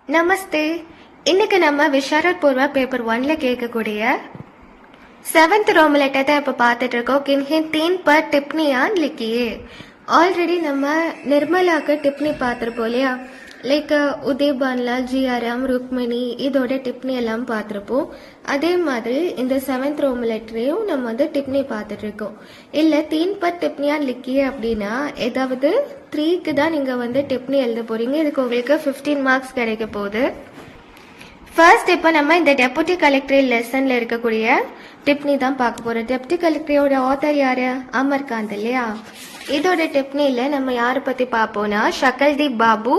நமஸ்தே. இன்னைக்கு நம்ம விஷாரத் பூர்வா பேப்பர் 1ல கேட்கக்கூடிய 7th ரோம் லெட்டர் தான் இப்போ பார்த்துட்டு இருக்கோம். கின்ஹே 3 पर टिप्पणियां लिखिए. ஆல்ரெடி நம்ம நிர்மலாக்கு டிப்னி பார்த்துருப்போம் இல்லையா? லைக் உதய் பான்லால், ஜிஆர்எம், ருக்மிணி இதோட டிப்னி எல்லாம் பார்த்துருப்போம். அதே மாதிரி இந்த 7th ரோம் லெட்டரையும் நம்ம வந்து டிப்னி பார்த்துட்டு இருக்கோம். இல்லை 3 पर टिप्पणियां लिखिए அப்படின்னா ஏதாவது 3க்கு தான் நீங்கள் வந்து டிப்னி எழுத போறீங்க. இதுக்கு உங்களுக்கு 15 மார்க்ஸ் கிடைக்க போகுது. ஃபர்ஸ்ட் இப்போ நம்ம இந்த டெபுட்டி கலெக்டர் லெசன்ல இருக்கக்கூடிய டிப்னி தான் பார்க்க போறோம். டெபுட்டி கலெக்டரோட ஆத்தர் யாரு? அமர்காந்த் இல்லையா? இதோட டிப்னில நம்ம யாரை பத்தி பார்ப்போம்னா ஷகல்தீப் பாபு,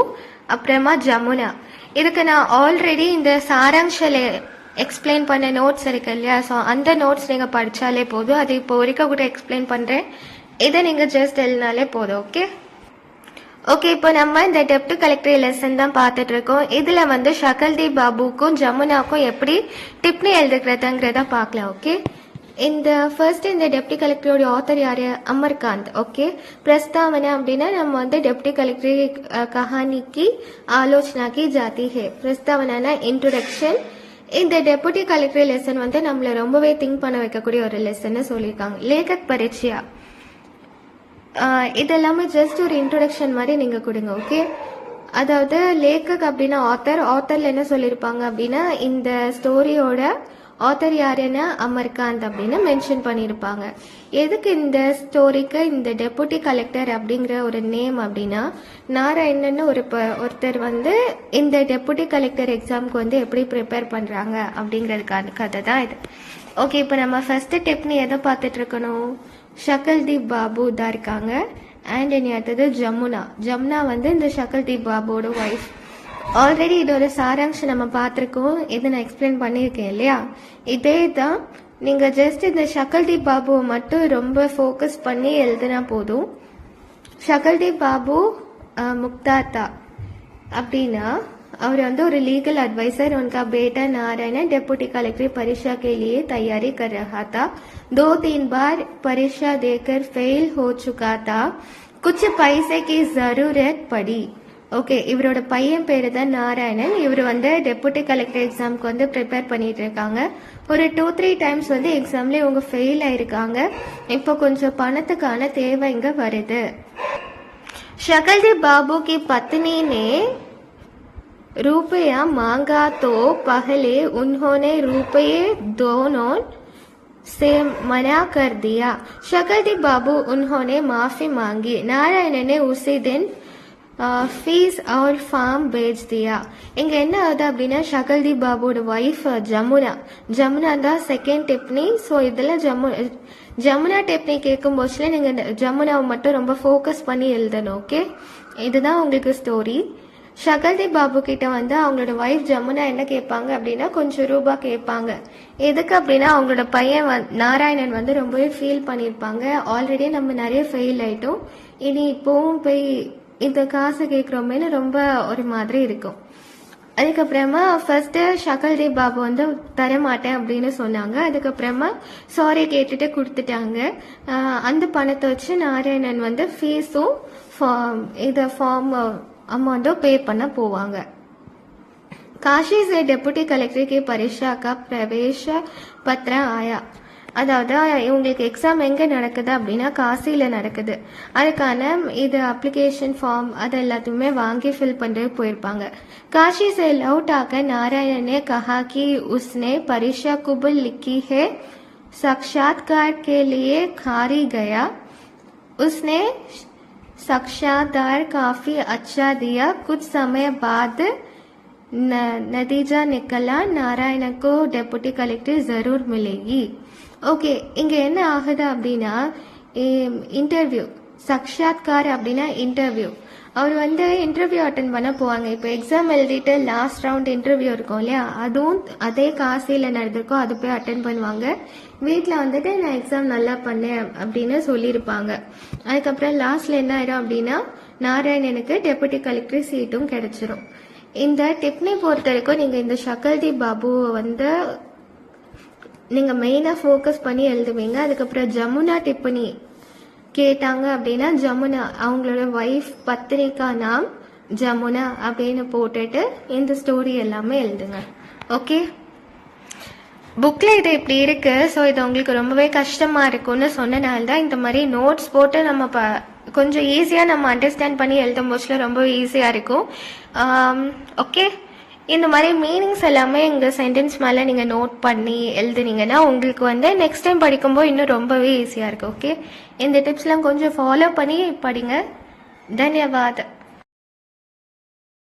அப்புறமா ஜமுனா. இதுக்கு நான் ஆல்ரெடி இந்த சாராங்ஷல எக்ஸ்பிளைன் பண்ண நோட்ஸ் இருக்கு இல்லையா? ஸோ அந்த நோட்ஸ் நீங்க படிச்சாலே போதும். அது இப்போ வரைக்கும் கூட எக்ஸ்பிளைன் பண்றேன். இதை நீங்க ஜஸ்ட் எழுதினாலே போதும். ஓகே, இப்போ நம்ம இந்த டெப்டி கலெக்டர் லெசன் தான் பார்த்துட்டு இருக்கோம். இதுல வந்து ஷகல்தீப் பாபுக்கும் ஜமுனாக்கும் எப்படி டிப்னி எழுதுக்கிறதுங்கிறத பார்க்கலாம். ஓகே, இந்த ஃபர்ஸ்ட் இந்த டெப்டி கலெக்டரோட ஆத்தர் யாரு? அமர்காந்த். ஓகே, பிரஸ்தாவனை அப்படின்னா நம்ம வந்து டெப்டி கலெக்டர் கஹானிக்கு ஆலோசனா கி ஜாதி ஹே. பிரஸ்தாவனா இன்ட்ரோடக்ஷன். இந்த டெபுட்டி கலெக்டர் லெசன் வந்து நம்மள ரொம்பவே திங்க் பண்ண வைக்கக்கூடிய ஒரு லெசன் சொல்லியிருக்காங்க. லேகக் பரிச்சயா இதெல்லாமே ஜஸ்ட் ஒரு இன்ட்ரோடக்ஷன் மாதிரி நீங்க கொடுங்க. ஓகே, அதாவது லேகக் அப்படின்னா ஆத்தர்ல என்ன சொல்லியிருப்பாங்க அப்படின்னா இந்த ஸ்டோரியோட ஆத்தர் யாருன்னா அமர்காந்த் அப்படின்னு மென்ஷன் பண்ணியிருப்பாங்க. எதுக்கு இந்த ஸ்டோரிக்கு இந்த டெபுட்டி கலெக்டர் அப்படிங்கிற ஒரு நேம் அப்படின்னா நாராயணன் ஒருத்தர் வந்து இந்த டெபுட்டி கலெக்டர் எக்ஸாமுக்கு வந்து எப்படி ப்ரிப்பேர் பண்றாங்க அப்படிங்கிறதுக்கான கதை தான் இது. ஓகே, இப்போ நம்ம ஃபர்ஸ்ட் டிப்னி எதை பார்த்துட்டு இருக்கணும்? ஷகல்தீப் பாபு தான் இருக்காங்க. அண்ட் இனி அடுத்தது ஜமுனா வந்து இந்த ஷகல்தீப் பாபுவோட ஒய்ஃப். ஆல்ரெடி இதோட சாராம்சம் நம்ம பார்த்துருக்கோம். இதை நான் எக்ஸ்பிளைன் பண்ணியிருக்கேன் இல்லையா? இதே தான் நீங்க ஜஸ்ட் இந்த ஷகல்தீப் பாபுவை மட்டும் ரொம்ப ஃபோக்கஸ் பண்ணி எழுதினா போதும். ஷகல்தீப் பாபு முக்தாத்தா அப்படின்னா அவர் வந்து ஒரு लीगल एडवाइजर. उनका बेटा नारायण डेप्यूटी कलेक्टर परीक्षा के लिए तैयारी कर रहा था. 2-3 बार परीक्षा देकर फेल हो चुका था. कुछ पैसे की जरूरत पड़ी. ஓகே, இவரோட பையன் பேரு தான் நாராயணன். இவர் வந்து டெபுட்டி கலெக்டர் எக்ஸாமுக்கு வந்து ப்ரிப்பேர் பண்ணிட்டு இருக்காங்க. ஒரு 2-3 டைம்ஸ் வந்து எக்ஸாம்ல இவங்க ஃபெயில் ஆயிருக்காங்க. இப்போ கொஞ்சம் பணத்துக்கான தேவை இங்க வருது. ஷகல்தீப் பாபு की पत्नी ने रुपया मांगा तो पहले उन्होंने रुपये दोनों से मना कर दिया. शकलदीप बाबू उन्होंने माफी मांगी. नारायण ने उसी दिन ஃபீஸ் और ஃபார்ம் भेज दिया. இங்க என்ன ஆகுது அப்படின்னா ஷகல்தீப் பாபுவோட ஒய்ஃப் ஜமுனா தான் செகண்ட் டிப்னி. ஸோ இதுல ஜமுனா டிப்னி கேட்கும் போச்சுல நீங்க ஜமுனாவை மட்டும் ரொம்ப ஃபோக்கஸ் பண்ணி எழுதணும். ஓகே, இதுதான் உங்களுக்கு ஸ்டோரி. ஷகல்தீப் பாபு கிட்ட வந்து அவங்களோட ஒய்ஃப் ஜமுனா என்ன கேட்பாங்க அப்படின்னா கொஞ்சம் ரூபா கேட்பாங்க. எதுக்கு அப்படின்னா அவங்களோட பையன் நாராயணன் வந்து ரொம்பவே ஃபீல் பண்ணியிருப்பாங்க. ஆல்ரெடி நம்ம நிறைய ஃபெயில் ஆயிட்டோம், இனி இப்பவும் போய் இந்த காசு கேட்குறோமேனு ரொம்ப ஒரு மாதிரி இருக்கும். அதுக்கப்புறமா ஃபர்ஸ்ட் ஷகல்தீப் பாபு வந்து தரமாட்டேன் அப்படின்னு சொன்னாங்க. அதுக்கப்புறமா சாரி கேட்டுட்டு கொடுத்துட்டாங்க. அந்த பணத்தை வச்சு நாராயணன் வந்து ஃபீஸும் இதை ஃபார்ம் अमाउंट पे பண்ண போவாங்க. काशी से डेप्यूटी कलेक्टर की परीक्षा का प्रवेश पत्र आया. அதாவது இவங்களுக்கு எக்ஸாம் எங்க நடக்குது அப்படின்னா காசியில நடக்குது. அதுக்கான இது அப்ளிகேஷன் ஃபார்ம் அது எல்லாத்தையுமே வாங்கி ஃபில் பண்ணிட்டு போயிருப்பாங்க. काशी से लौट आकर नारायण ने कहा कि उसने परीक्षा कुबल लिखी है. साक्षात्कार के लिए खारी गया. उसने साक्षात्कार काफी अच्छा दिया. कुछ समय बाद नतीजा निकला. नारायण को डेप्यूटी कलेक्टर जरूर मिलेगी. ஓகே, இங்க என்ன ஆகுது அப்படின்னா இன்டர்வியூ. சாட்சாத்கார் அப்படின்னா இன்டர்வியூ. அவர் வந்து இன்டர்வியூ அட்டன் பண்ண போவாங்க. இப்போ எக்ஸாம் எழுதிட்டு லாஸ்ட் ரவுண்ட் இன்டர்வியூ இருக்கும் இல்லையா? அதுவும் அதே காசியில நடந்திருக்கோம். அது போய் அட்டன் பண்ணுவாங்க. வீட்டில் வந்துட்டு நான் எக்ஸாம் நல்லா பண்ணேன் அப்படின்னு சொல்லியிருப்பாங்க. அதுக்கப்புறம் லாஸ்ட்ல என்ன ஆயிடும் அப்படின்னா நாராயணனுக்கு டெபுட்டி கலெக்டர் சீட்டும் கிடைச்சிரும். இந்த டிப்னி பொறுத்த வரைக்கும் நீங்க இந்த ஷகல்தீப் பாபுவை வந்து நீங்க மெயினா ஃபோக்கஸ் பண்ணி எழுதுவீங்க. அதுக்கப்புறம் ஜமுனா டிப்னி கேட்டாங்க அப்படின்னா ஜமுனா அவங்களோட ஒய்ஃப் பத்னிகா நாம் ஜமுனா அப்படின்னு போட்டுட்டு இந்த ஸ்டோரி எல்லாமே எழுதுங்க. ஓகே, புக்கில் இது இப்படி இருக்குது. ஸோ இது உங்களுக்கு ரொம்பவே கஷ்டமாக இருக்கும்னு சொன்னனால தான் இந்த மாதிரி நோட்ஸ் போட்டு நம்ம கொஞ்சம் ஈஸியாக நம்ம அண்டர்ஸ்டாண்ட் பண்ணி எழுதும் போச்சுல ரொம்ப ஈஸியாக இருக்கும். ஓகே, இந்த மாதிரி மீனிங்ஸ் எல்லாமே எங்கள் சென்டென்ஸ் மேலே நீங்கள் நோட் பண்ணி எழுதுனீங்கன்னா உங்களுக்கு நெக்ஸ்ட் டைம் படிக்கும்போது இன்னும் ரொம்பவே ஈஸியாக இருக்கும். ஓகே, இந்த டிப்ஸ்லாம் கொஞ்சம் ஃபாலோ பண்ணி படிங்க. தன்யவாத்.